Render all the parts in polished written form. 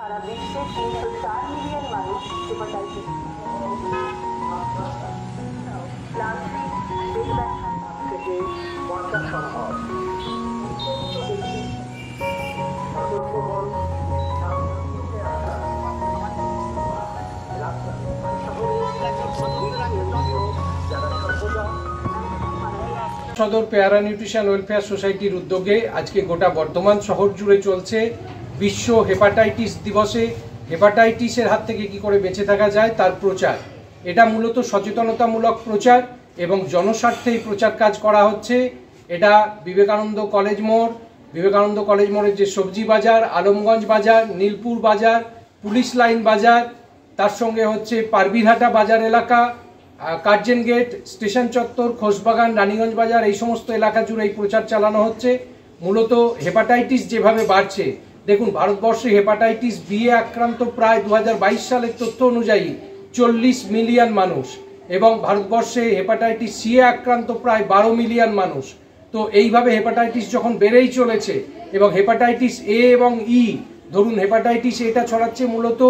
সারা বিশ্বে 304 মিলিয়ন মানুষ হেপাটাইটিস থেকে বাঁচা সম্ভব। সদর পেয়ারা নিউট্রিশন ওয়েলফেয়ার সোসাইটির উদ্যোগে আজকে গোটা বর্ধমান শহর জুড়ে চলছে বিশ্ব হেপাটাইটিস দিবসে হেপাটাইটিসের হাত থেকে কি করে বেঁচে থাকা যায় তার প্রচার। এটা মূলত সচেতনতামূলক প্রচার এবং জনস্বার্থে এই প্রচার কাজ করা হচ্ছে। এটা বিবেকানন্দ কলেজ মোড়ের যে সবজি বাজার, আলমগঞ্জ বাজার, নীলপুর বাজার, পুলিশ লাইন বাজার, তার সঙ্গে হচ্ছে পারবিরহাটা বাজার এলাকা, কার্জন গেট, স্টেশন চত্বর, খোসবাগান, রানীগঞ্জ বাজার, এই সমস্ত এলাকা জুড়ে এই প্রচার চালানো হচ্ছে। মূলত হেপাটাইটিস যেভাবে বাড়ছে, দেখুন ভারতবর্ষে হেপাটাইটিস বি এ আক্রান্ত প্রায় 2022 সালের তথ্য অনুযায়ী 40 মিলিয়ন মানুষ এবং ভারতবর্ষে হেপাটাইটিস সি এ আক্রান্ত প্রায় 12 মিলিয়ন মানুষ। তো এইভাবে হেপাটাইটিস যখন বেড়েই চলেছে এবং হেপাটাইটিস এ এবং ই, ধরুন হেপাটাইটিস এটা ছড়াচ্ছে মূলত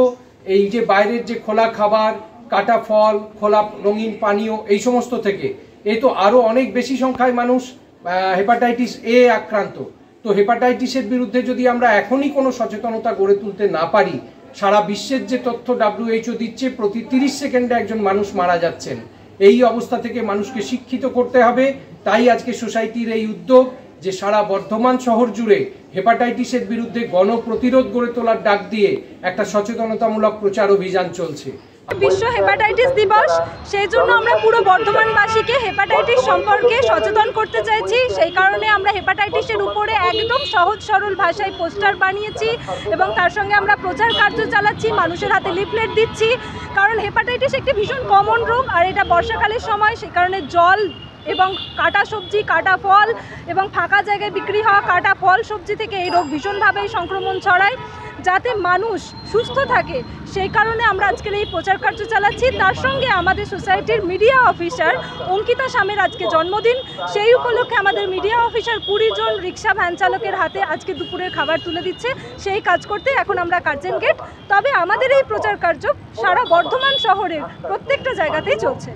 এই যে বাইরের যে খোলা খাবার, কাটা ফল, খোলা রঙিন পানীয়, এই সমস্ত থেকে। এই তো আরও অনেক বেশি সংখ্যায় মানুষ হেপাটাইটিস এ আক্রান্ত। তো হেপাটাইটিসের বিরুদ্ধে যদি আমরা এখনই কোনো সচেতনতা গড়ে তুলতে না পারি, সারা বিশ্বের যে তথ্য WHO দিচ্ছে, প্রতি 30 সেকেন্ডে একজন মানুষ মারা যাচ্ছেন। এই অবস্থা থেকে মানুষকে শিক্ষিত করতে হবে। তাই আজকে সোসাইটির এই উদ্যোগ যে সারা বর্ধমান শহর জুড়ে হেপাটাইটিসের বিরুদ্ধে গণপ্রতিরোধ গড়ে তোলার ডাক দিয়ে একটা সচেতনতামূলক প্রচার অভিযান চলছে। বিশ্ব হেপাটাইটিস দিবস, সেই জন্য আমরা পুরো বর্ধমানবাসীকে হেপাটাইটিস সম্পর্কে সচেতন করতে চাইছি। সেই কারণে আমরা হেপাটাইটিসের উপরে একদম সহজ সরল ভাষায় পোস্টার বানিয়েছি এবং তার সঙ্গে আমরা প্রচার কার্য চালাচ্ছি, মানুষের হাতে লিফলেট দিচ্ছি। কারণ হেপাটাইটিস একটি ভীষণ কমন রোগ, আর এটা বর্ষাকালের সময়, সে কারণে জল এবং কাটা সবজি, কাটা ফল এবং ফাঁকা জায়গায় বিক্রি হওয়া কাটা ফল সবজি থেকে এই রোগ ভীষণভাবে সংক্রমণ ছড়ায়। যাতে মানুষ সুস্থ থাকে, সেই কারণে আমরা আজকের এই প্রচার কার্য চালাচ্ছি। তার সঙ্গে আমাদের সোসাইটির মিডিয়া অফিসার অঙ্কিতা স্বামীর আজকে জন্মদিন। সেই উপলক্ষে আমাদের মিডিয়া অফিসার 20 জন রিক্সা ভ্যান চালকের হাতে আজকে দুপুরের খাবার তুলে দিচ্ছে। সেই কাজ করতে এখন আমরা কার্জন গেট। তবে আমাদের এই প্রচার কার্য সারা বর্ধমান শহরের প্রত্যেকটা জায়গাতেই চলছে।